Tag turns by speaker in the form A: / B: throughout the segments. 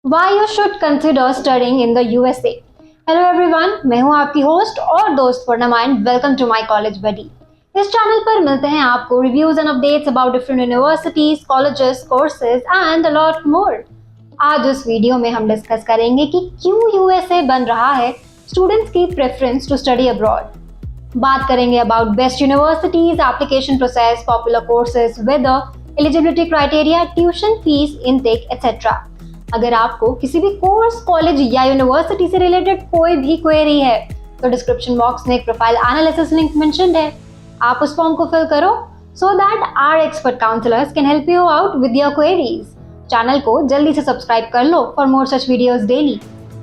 A: Why you should consider studying in the USA? Hello everyone, मैं हूं आपकी host और दोस्त Purnima and welcome to my college buddy. इस चैनल पर मिलते हैं आपको reviews and updates about different universities, colleges, courses and a lot more. आज इस वीडियो में हम डिस्कस करेंगे कि क्यों यूएसए बन रहा है स्टूडेंट्स की प्रेफरेंस टू स्टडी अब्रॉड। बात करेंगे about best universities, application process, popular courses, weather, eligibility criteria, tuition fees, intake etcetera. अगर आपको किसी भी कोर्स, कॉलेज या यूनिवर्सिटी से रिलेटेड कोई भी क्वेरी है तो डिस्क्रिप्शन बॉक्स में एक प्रोफाइल एनालिसिस लिंक मेंशन्ड है। आप उस फॉर्म को फिल करो so that our expert counsellors can help you out with your queries. Channel को जल्दी से सब्सक्राइब कर लो for more such videos daily.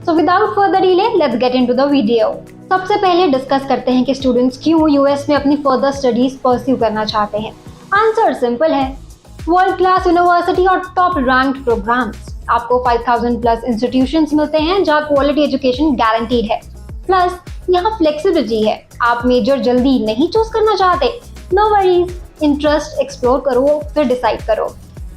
A: So without further delay let's get into the video. सबसे पहले डिस्कस करते हैं कि स्टूडेंट्स क्यों यूएस में अपनी फर्दर स्टडीज परस्यू करना चाहते हैं। आंसर सिंपल है, वर्ल्ड क्लास यूनिवर्सिटी और टॉप रैंक्ड प्रोग्राम्स। आपको 5000 प्लस इंस्टीट्यूशंस मिलते हैं जहाँ क्वालिटी एजुकेशन गारंटीड है। प्लस यहाँ फ्लेक्सिबिलिटी है, आप मेजर जल्दी नहीं चूज करना चाहते, नो वरीज, इंटरेस्ट एक्सप्लोर करो फिर डिसाइड करो।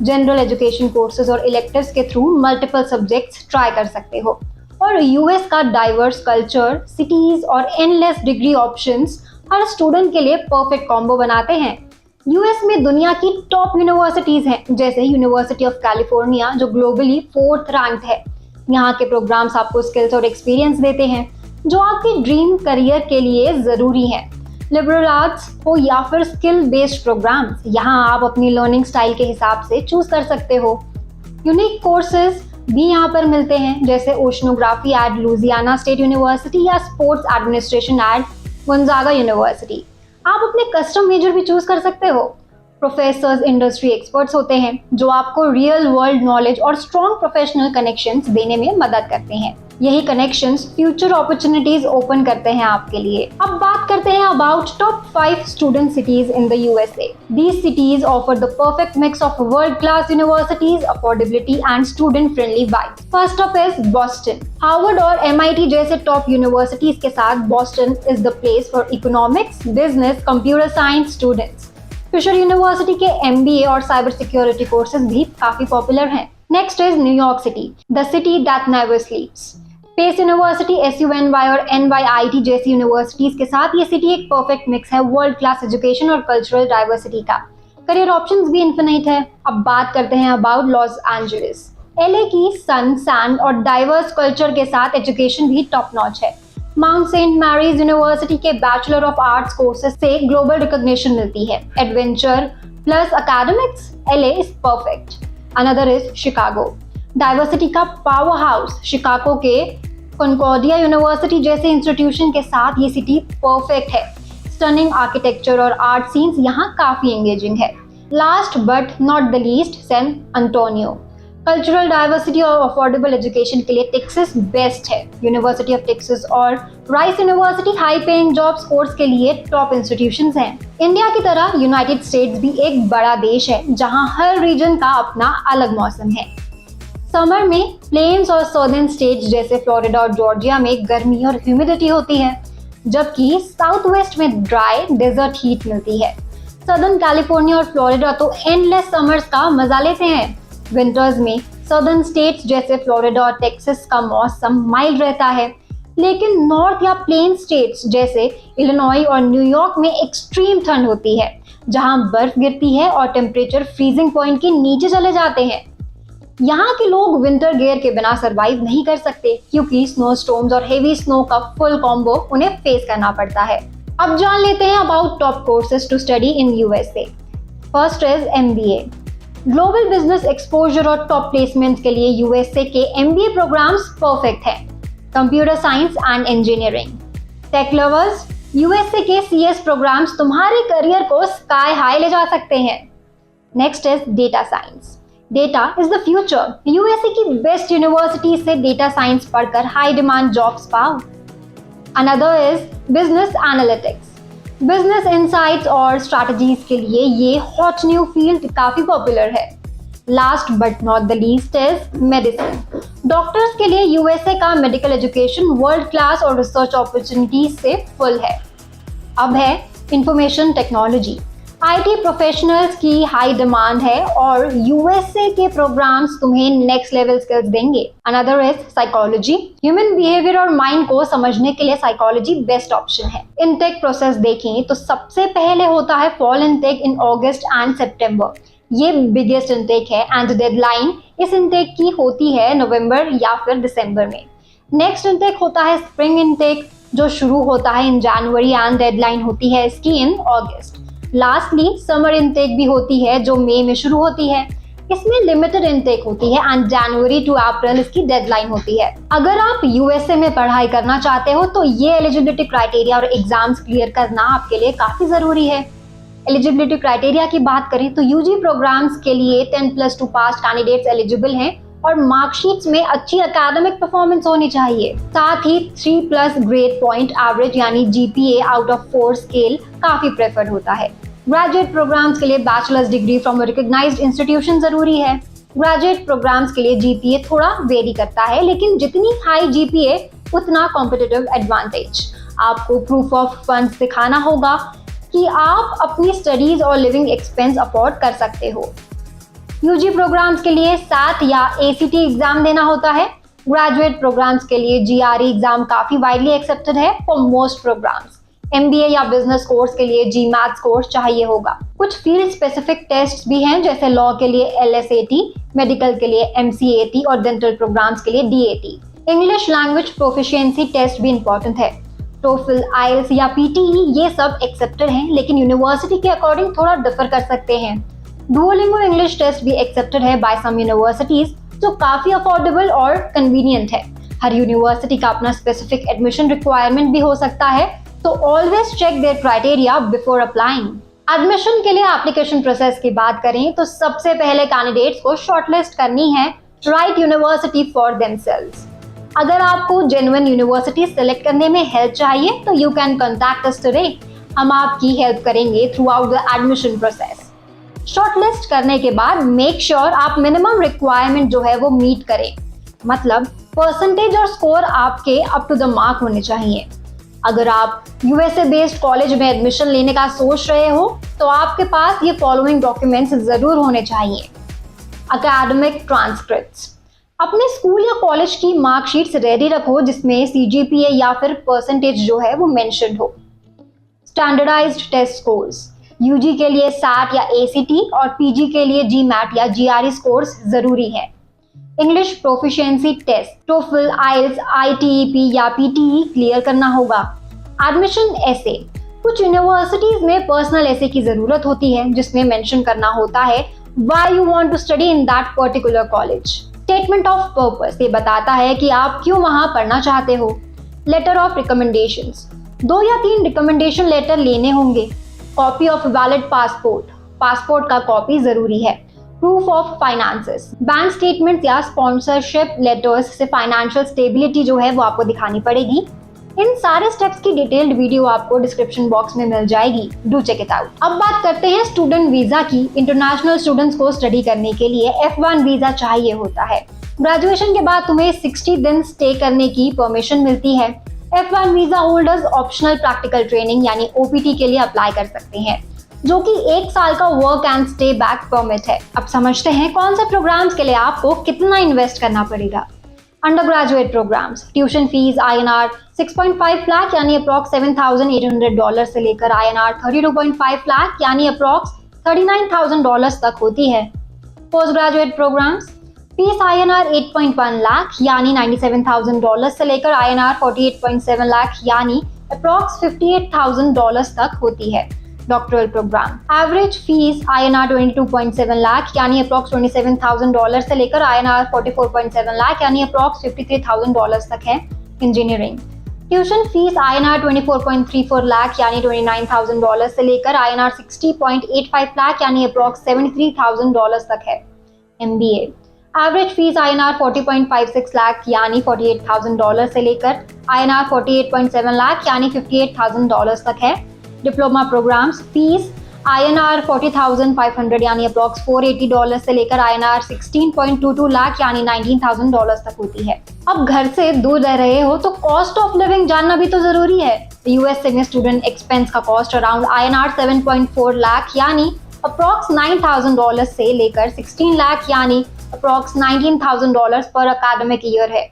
A: जनरल एजुकेशन कोर्सेज और इलेक्टिव्स के थ्रू मल्टीपल सब्जेक्ट्स ट्राई कर सकते हो। और यूएस का डाइवर्स कल्चर, सिटीज और एंडलेस डिग्री ऑप्शंस हर स्टूडेंट के लिए परफेक्ट कॉम्बो बनाते हैं। यूएस में दुनिया की टॉप यूनिवर्सिटीज हैं, जैसे यूनिवर्सिटी ऑफ कैलिफोर्निया जो ग्लोबली 4th रैंक्ड है। यहाँ के प्रोग्राम्स आपको स्किल्स और एक्सपीरियंस देते हैं जो आपके ड्रीम करियर के लिए जरूरी है। लिबरल आर्ट्स हो या फिर स्किल बेस्ड प्रोग्राम्स, यहाँ आप अपनी लर्निंग स्टाइल के हिसाब से चूज कर सकते हो। यूनिक कोर्सेज भी यहाँ पर मिलते हैं, जैसे oceanography at Louisiana State University या sports administration at Gonzaga University. आप अपने कस्टम मेजर भी चूज कर सकते हो। प्रोफेसर्स इंडस्ट्री एक्सपर्ट्स होते हैं जो आपको रियल वर्ल्ड नॉलेज और स्ट्रॉन्ग प्रोफेशनल कनेक्शंस देने में मदद करते हैं। यही कनेक्शंस फ्यूचर अपॉर्चुनिटीज ओपन करते हैं आपके लिए। अब बात करते हैं about top 5 student cities in the USA. These cities offer the perfect mix of world class universities, affordability and student friendly vibes. First up is Boston. Harvard और MIT जैसे टॉप यूनिवर्सिटीज के साथ Boston is the place for economics, business, computer science students. Fisher university के MBA और cyber security courses भी काफी popular हैं। Next is New York city, the city that never स्लीप्स। Pace university, SUNY और NYIT जैसी universities के साथ ये सिटी एक परफेक्ट मिक्स है वर्ल्ड क्लास एजुकेशन और कल्चरल डाइवर्सिटी का। करियर ऑप्शंस भी इन्फिनिट है। अब बात करते हैं अबाउट लॉस एंजलिस। LA की सन, सैंड और डाइवर्स कल्चर के साथ एजुकेशन भी टॉप नॉच है। माउंट सेंट मैरीज यूनिवर्सिटी के बैचलर ऑफ आर्ट्स कोर्सेज से ग्लोबल रिकॉग्निशन मिलती है। Adventure plus academics, LA is perfect. Another is Chicago, diversity का पावर हाउस। शिकागो के कॉन्कॉर्डिया यूनिवर्सिटी जैसे इंस्टीट्यूशन के साथ ये सिटी परफेक्ट है। स्टनिंग आर्किटेक्चर और आर्ट सीन्स यहाँ काफी एंगेजिंग है। Last but not the least, San Antonio. Cultural diversity और अफोर्डेबल एजुकेशन के लिए टेक्सास बेस्ट है। यूनिवर्सिटी ऑफ टेक्सास और rice university high paying jobs course के लिए टॉप इंस्टीट्यूशंस हैं। इंडिया की तरह यूनाइटेड स्टेट्स भी एक बड़ा देश है जहां हर रीजन का अपना अलग मौसम है। समर में प्लेन्स और सदर्न स्टेट्स जैसे फ्लोरिडा और जॉर्जिया में गर्मी और ह्यूमिडिटी होती है, जबकि साउथ वेस्ट में ड्राई डेजर्ट हीट मिलती है। सदर्न कैलिफोर्निया और फ्लोरिडा तो एंडलेस समर्स का मजा लेते हैं। विंटर्स में सदर्न स्टेट्स जैसे फ्लोरिडा और टेक्सास का मौसम माइल्ड रहता है, लेकिन नॉर्थ या प्लेन स्टेट्स जैसे इलिनॉय और न्यूयॉर्क में एक्सट्रीम ठंड होती है, जहां बर्फ गिरती है और टेम्परेचर फ्रीजिंग पॉइंट के नीचे चले जाते हैं। यहाँ के लोग विंटर गियर के बिना सरवाइव नहीं कर सकते क्योंकि स्नो स्टॉर्म्स और हेवी स्नो का फुल कॉम्बो उन्हें फेस करना पड़ता है। अब जान लेते हैं about top courses to study in USA. First is MBA। Global business exposure और टॉप प्लेसमेंट्स के लिए यूएसए के MBA प्रोग्राम्स परफेक्ट है। Computer science and engineering. Tech lovers, USA के CS प्रोग्राम्स तुम्हारे करियर को स्काई हाई ले जा सकते हैं। Next is data science. Data is the future. USA की बेस्ट यूनिवर्सिटी से डेटा साइंस पढ़कर हाई डिमांड जॉब्स पाओ। Another is business analytics. Business insights और स्ट्रैटेजीज के लिए ये हॉट न्यू फील्ड काफी पॉपुलर है। Last but not the least is medicine. Doctors के लिए यूएसए का मेडिकल एजुकेशन वर्ल्ड क्लास और रिसर्च अपॉर्चुनिटीज से फुल है। अब है इंफॉर्मेशन टेक्नोलॉजी। आईटी प्रोफेशनल्स की हाई डिमांड है और यूएसए के प्रोग्राम्स तुम्हें नेक्स्ट लेवल स्किल्स देंगे। Another is psychology. Human behaviour और माइंड को समझने के लिए साइकोलॉजी बेस्ट ऑप्शन है। इनटेक प्रोसेस देखें तो सबसे पहले होता है fall intake in August and September. ये बिगेस्ट इनटेक है एंड डेडलाइन इस इनटेक की होती है नवंबर या फिर दिसंबर में। नेक्स्ट इनटेक होता है स्प्रिंग इनटेक जो शुरू होता है इन जनवरी एंड डेडलाइन होती है इसकी इन अगस्त। लास्टली समर इनटेक भी होती है जो मई में शुरू होती है। इसमें लिमिटेड इनटेक होती है एंड जनवरी टू अप्रैल इसकी डेडलाइन होती है। अगर आप यूएसए में पढ़ाई करना चाहते हो तो ये एलिजिबिलिटी क्राइटेरिया और एग्जाम्स क्लियर करना आपके लिए काफी जरूरी है। एलिजिबिलिटी क्राइटेरिया की बात करें तो यूजी प्रोग्राम्स के लिए 10+2 पास कैंडिडेट्स एलिजिबल हैं और मार्कशीट्स में अच्छी एकेडमिक परफॉर्मेंस होनी चाहिए। साथ ही 3+ ग्रेड पॉइंट एवरेज यानी जीपीए आउट ऑफ 4 स्केल काफी प्रेफर्ड होता है। ग्रेजुएट प्रोग्राम्स के लिए bachelors degree from recognized institution जरूरी है। ग्रेजुएट प्रोग्राम्स के लिए जीपीए थोड़ा वेरी करता है, लेकिन जितनी हाई जीपीए उतना कॉम्पिटिटिव एडवांटेज। आपको प्रूफ ऑफ फंड्स दिखाना होगा कि आप अपनी स्टडीज और लिविंग एक्सपेंस अफोर्ड कर सकते हो। यूजी प्रोग्राम्स के लिए सैट या एसीटी एग्जाम देना होता है। ग्रेजुएट प्रोग्राम्स के लिए जीआरई एग्जाम काफी वाइडली एक्सेप्टेड है फॉर मोस्ट प्रोग्राम्स। एमबीए या बिजनेस कोर्स के लिए जीमैथ्स कोर्स चाहिए होगा। कुछ फील्ड स्पेसिफिक टेस्ट भी हैं जैसे लॉ के लिए एलएसएटी, मेडिकल के लिए एमसीएटी और डेंटल प्रोग्राम्स के लिए DAT. English language proficiency test भी इंपॉर्टेंट है। टोफल, आइल्स या पीटीई ये सब एक्सेप्टेड हैं, लेकिन यूनिवर्सिटी के अकॉर्डिंग थोड़ा डिफर कर सकते हैं। डुओलिंगो इंग्लिश टेस्ट भी एक्सेप्टेड है बाय सम यूनिवर्सिटीज जो काफी अफोर्डेबल और कन्वीनियंट है। हर यूनिवर्सिटी का अपना स्पेसिफिक एडमिशन रिक्वायरमेंट भी हो सकता है, तो always check their criteria before applying. Admission के लिए एप्लीकेशन प्रोसेस की बात करें तो सबसे पहले कैंडिडेट्स को शॉर्टलिस्ट करनी है राइट यूनिवर्सिटी फॉर देमसेल्व्स। अगर आपको जेन्युइन यूनिवर्सिटी सेलेक्ट करने में हेल्प चाहिए तो you can contact us today. हम आपकी हेल्प करेंगे through out the admission process. Shortlist करने के बाद मेक श्योर आप मिनिमम रिक्वायरमेंट जो है वो मीट करें, मतलब परसेंटेज और स्कोर आपके अप टू द मार्क होने चाहिए। अगर आप यूएसए बेस्ड कॉलेज में एडमिशन लेने का सोच रहे हो तो आपके पास ये फॉलोइंग डॉक्यूमेंट्स जरूर होने चाहिए। एकेडमिक ट्रांसक्रिप्ट्स, अपने स्कूल या कॉलेज की मार्कशीट्स रेडी रखो जिसमें सीजीपीए या फिर परसेंटेज जो है वो मेंशन्ड हो। स्टैंडर्डाइज्ड टेस्ट स्कोर्स, यूजी के लिए सैट या एसीटी और पीजी के लिए जीमैट या जीआरई स्कोर्स जरूरी है। इंग्लिश प्रोफिशिएंसी टेस्ट, टोफल, आइल्स, आईटीईपी या पीटीई क्लियर करना होगा। एडमिशन एसे, कुछ यूनिवर्सिटीज में पर्सनल एसे की जरूरत होती है जिसमें मेंशन करना होता है why you want to study in that particular college. Statement of purpose, ये बताता है कि आप क्यों वहां पढ़ना चाहते हो। लेटर ऑफ रिकमेंडेशंस, 2 या 3 रिकमेंडेशन लेटर लेने होंगे। Copy of valid passport, passport का कॉपी जरूरी है। Proof of finances, bank statement या स्पॉन्सरशिप लेटर्स से फाइनेंशियल स्टेबिलिटी जो है वो आपको दिखानी पड़ेगी। इन सारे स्टेप्स की डिटेल्ड वीडियो आपको डिस्क्रिप्शन बॉक्स में मिल जाएगी, डू चेक इट आउट। अब बात करते हैं स्टूडेंट वीजा की। इंटरनेशनल स्टूडेंट्स को स्टडी करने के लिए F1 वीजा चाहिए होता है। ग्रेजुएशन के बाद तुम्हें 60 दिन स्टे करने की परमिशन मिलती है। F1 visa holders optional practical training यानी OPT के लिए अप्लाई कर सकते हैं, जो कि 1 साल का work and stay back permit है। अब समझते हैं कौन से प्रोग्राम्स के लिए आपको कितना इन्वेस्ट करना पड़ेगा। Under graduate programs, tuition fees INR 6.5 lakh यानी अप्रॉक्स $7,800 से लेकर INR 32.5 लाख यानी अप्रॉक्स $39,000 तक होती है। Post graduate programs, fees INR 8.1 lakh यानी $97,000 से लेकर INR 48.7 लाख यानी अप्रॉक्स $58,000 तक होती है। Doctoral program, average fees INR 22.7 lakh यानी अप्रॉक्स $27,000 से लेकर INR 44.7 लाख यानी अप्रॉक्स $53,000 तक है। Engineering, tuition fees INR 24.34 lakh यानी $29,000 से लेकर INR 60.85 लाख यानी अप्रॉक्स $73,000 तक है। MBA, average fees INR 40.56 lakh यानी $48,000 से लेकर INR 48.7 लाख यानी $58,000 तक है। डिप्लोमा प्रोग्राम्स, फीस INR 40,500 यानी अप्रॉक्स $480 से लेकर INR 16.22 लाख यानी $19,000 तक होती है। अब घर से दूर रह रहे हो तो कॉस्ट ऑफ लिविंग जानना भी तो जरूरी है। यूएसए में स्टूडेंट एक्सपेंस का कॉस्ट अराउंड INR 7.4 लाख यानी अप्रॉक्स $9,000 से लेकर 16 लाख यानी अप्रॉक्स $19,000 पर अकेडमिक ईयर है,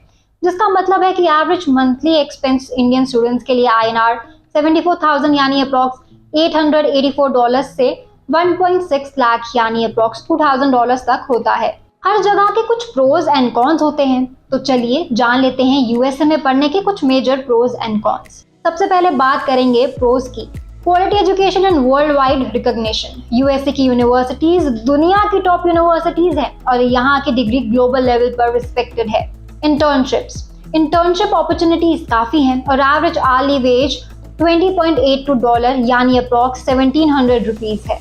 A: जिसका मतलब है कि average monthly expense Indian students के लिए INR 74,000 यानी अप्रॉक्स $884 से 1.6 लाख यानी अप्रॉक्स $2,000 तक होता है। हर जगह के कुछ प्रोज एंड कॉन्स होते हैं, तो चलिए जान लेते हैं यूएसए में पढ़ने के कुछ मेजर प्रोज एंड कॉन्स। सबसे पहले बात करेंगे प्रोज की। Quality education and world wide recognition. USA की यूनिवर्सिटीज दुनिया की टॉप यूनिवर्सिटीज हैं और यहाँ की डिग्री ग्लोबल लेवल पर रिस्पेक्टेड है। इंटर्नशिप अपॉर्चुनिटीज काफी हैं और एवरेज आर्ली वेज $20.82 यानी अप्रॉक्स 1700 रुपीज है।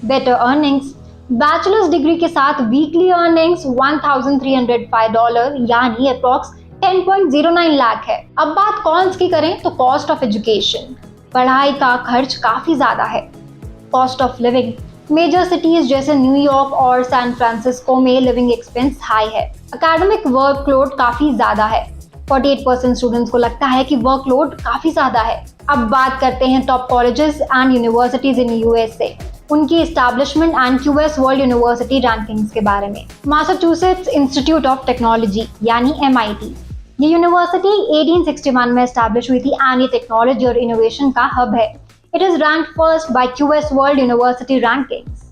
A: Better earnings. बैचलर्स डिग्री के साथ वीकली अर्निंग्स $1,305 यानी अप्रॉक्स 10.09 लाख है। अब बात कॉन्स की करें तो कॉस्ट ऑफ एजुकेशन। पढ़ाई का खर्च काफी ज्यादा है। Cost of living. Major cities जैसे न्यूयॉर्क और सैन फ्रांसिस्को में लिविंग एक्सपेंस हाई है। एकेडमिक वर्कलोड काफी ज्यादा है। 48% स्टूडेंट्स को लगता है कि वर्कलोड काफी ज्यादा है। अब बात करते हैं top colleges and universities in USA, उनकी establishment and QS World University rankings के बारे में। मैसाचुसेट्स इंस्टीट्यूट ऑफ टेक्नोलॉजी यानी MIT, ये यूनिवर्सिटी 1861 में एस्टैब्लिश हुई थी एंड ये टेक्नोलॉजी और इनोवेशन का हब है। It is ranked first by QS World University rankings.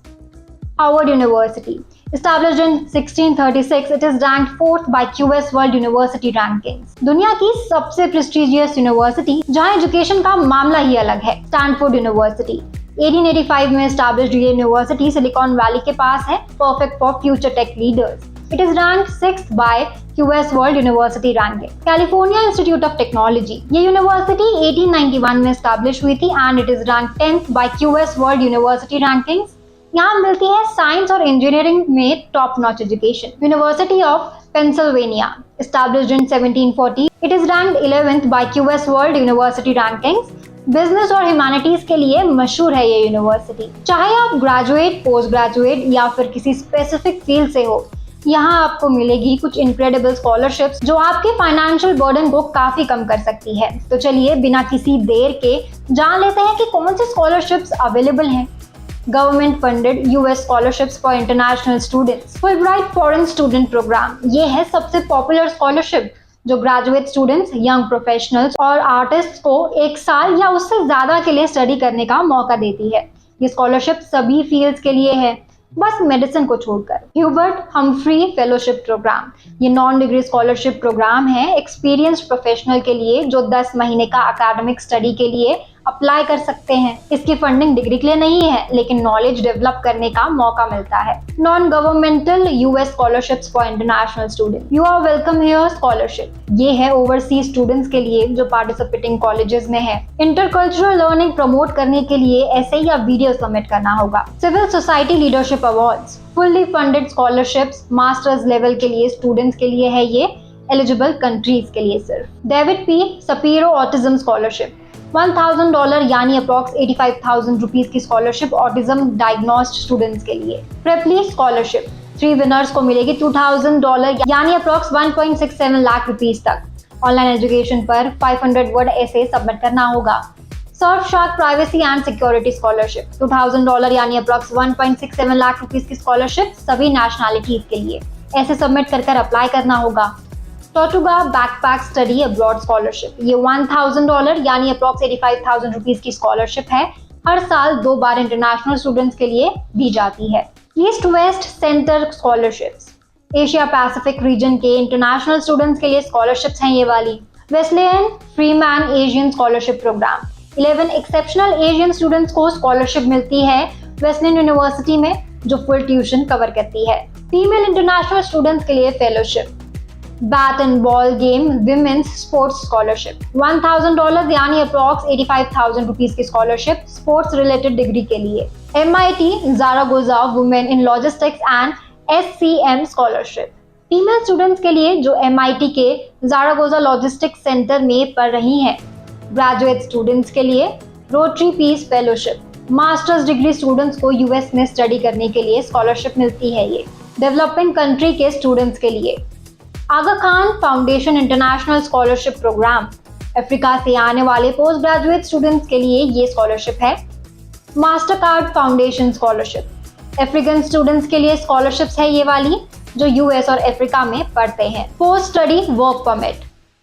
A: Harvard university, established in 1636, it is ranked 4th by QS World University Rankings. दुनिया की सबसे प्रेस्टिजियस यूनिवर्सिटी जहां एजुकेशन का मामला ही अलग है। स्टैनफोर्ड यूनिवर्सिटी 1885 में एस्टैब्लिश्ड ये यूनिवर्सिटी सिलिकॉन वैली के पास है, perfect for future tech leaders. It is ranked 6th by QS World University Ranking. California Institute of Technology, ये यूनिवर्सिटी 1891 में एस्टैब्लिश हुई थी and it is ranked 10th by QS World University Rankings. यहाँ मिलती है साइंस और engineering में top notch education. University of Pennsylvania, established in 1740, it is ranked 11th by QS World University Rankings. Business और humanities के लिए मशहूर है ये यूनिवर्सिटी। चाहे आप ग्रेजुएट, पोस्ट ग्रेजुएट या फिर किसी स्पेसिफिक फील्ड से हो, यहाँ आपको मिलेगी कुछ इनक्रेडिबल स्कॉलरशिप्स जो आपके फाइनेंशियल बर्डन को काफी कम कर सकती है। तो चलिए बिना किसी देर के जान लेते हैं कि कौन सी स्कॉलरशिप्स अवेलेबल हैं। Government funded US scholarships for international students. Fulbright foreign student program, ये है सबसे पॉपुलर स्कॉलरशिप जो ग्रेजुएट स्टूडेंट्स, यंग प्रोफेशनल्स और आर्टिस्ट को 1 साल या उससे ज्यादा के लिए स्टडी करने का मौका देती है। ये स्कॉलरशिप सभी फील्ड्स के लिए है, बस मेडिसिन को छोड़कर। ह्यूबर्ट हम्फ्री फेलोशिप प्रोग्राम, ये नॉन डिग्री स्कॉलरशिप प्रोग्राम है एक्सपीरियंस्ड प्रोफेशनल के लिए जो 10 महीने का एकेडमिक स्टडी के लिए अप्लाई कर सकते हैं। इसकी फंडिंग डिग्री के लिए नहीं है, लेकिन नॉलेज डेवलप करने का मौका मिलता है। Non governmental US scholarships for international student, you are welcome here scholarship, ये है ओवरसीज स्टूडेंट्स के लिए जो पार्टिसिपेटिंग कॉलेजेस में है। इंटरकल्चरल लर्निंग प्रमोट करने के लिए ऐसे या वीडियो सबमिट करना होगा। Civil society leadership awards, fully funded scholarships masters level के लिए स्टूडेंट्स के लिए है ये, एलिजिबल कंट्रीज के लिए सिर्फ। डेविड पी सपीरो ऑटिज्म स्कॉलरशिप, $1,000 यानी अप्रॉक्स 85,000 रुपीज की स्कॉलरशिप ऑटिज्म डायग्नोस्ड स्टूडेंट्स के लिए। प्रेपली स्कॉलरशिप 3 विनर्स को मिलेगी $2,000 यानी अप्रॉक्स 1.67 लाख रुपीज तक। ऑनलाइन एजुकेशन पर 500 वर्ड ऐसे सबमिट करना होगा। Surf shark privacy and security scholarship, $2,000 यानी अप्रॉक्स 1.67 लाख रुपीज की स्कॉलरशिप सभी नेशनैलिटीज के लिए। ऐसे सबमिट कर अप्लाई करना होगा। टोटुगा बैकपैक स्टडी अब्रॉड स्कॉलरशिप, ये $1,000 यानी अप्रॉक्स 85,000 रुपीज की स्कॉलरशिप है, हर साल 2 बार इंटरनेशनल स्टूडेंट्स के लिए दी जाती है। East West Center scholarships, Asia Pacific region के इंटरनेशनल स्टूडेंट्स के लिए स्कॉलरशिप्स हैं ये वाली। Wesleyan Freeman Asian scholarship program, 11 exceptional Asian students को स्कॉलरशिप मिलती है वेस्लेयन यूनिवर्सिटी में जो फुल ट्यूशन कवर करती है। फीमेल इंटरनेशनल स्टूडेंट्स के लिए fellowship. Bat and ball game women's sports scholarship, $1,000 यानी अप्रॉक्स 85,000 रुपीज की स्कॉलरशिप स्पोर्ट्स रिलेटेड डिग्री के लिए। MIT Zaragoza women in logistics and SCM scholarship, female students के लिए जो MIT के ज़ारागोजा लॉजिस्टिक्स सेंटर में पढ़ रही हैं। ग्रेजुएट स्टूडेंट्स के लिए Rotary peace fellowship, masters degree students को यूएस में स्टडी करने के लिए स्कॉलरशिप मिलती है ये। डेवलपिंग कंट्री के स्टूडेंट्स के लिए Aga Khan foundation international scholarship program, Africa से आने वाले पोस्ट ग्रेजुएट स्टूडेंट्स के लिए ये स्कॉलरशिप है। Master card foundation scholarship, African students के लिए स्कॉलरशिप्स है ये वाली जो यूएस और अफ्रीका में पढ़ते हैं। Post study work permit,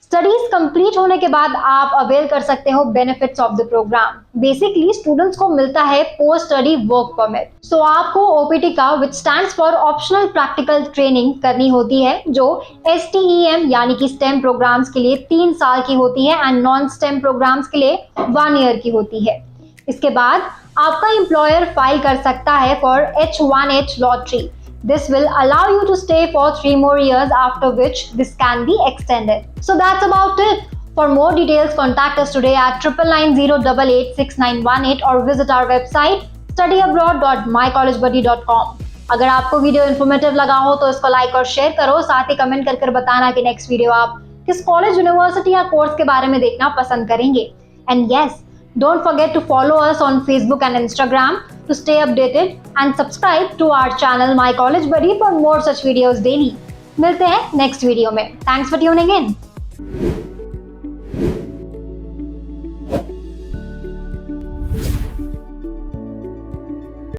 A: studies complete होने के बाद आप अवेल कर सकते हो benefits of the program. Basically students को मिलता है post study work permit. So आपको ओपीटी का which stands for optional practical training करनी होती है जो STEM यानी कि स्टेम प्रोग्राम्स के लिए 3 साल की होती है एंड नॉन स्टेम प्रोग्राम्स के लिए 1 ईयर की होती है। इसके बाद आपका एम्प्लॉयर फाइल कर सकता है for H1H lottery. This will allow you to stay for 3 more years, after which this can be extended. So that's about it. For more details, contact us today at 9990886918 or visit our website studyabroad.mycollegebuddy.com. अगर आपको video informative लगा हो तो इसको like और share करो, साथ ही comment कर बताना कि नेक्स्ट वीडियो आप किस कॉलेज, यूनिवर्सिटी या कोर्स के बारे में देखना पसंद करेंगे। And yes, don't forget to follow us on Facebook and Instagram to stay updated and subscribe to our channel My College Buddy for more such videos daily. मिलते हैं नेक्स्ट वीडियो में। Thanks for tuning in.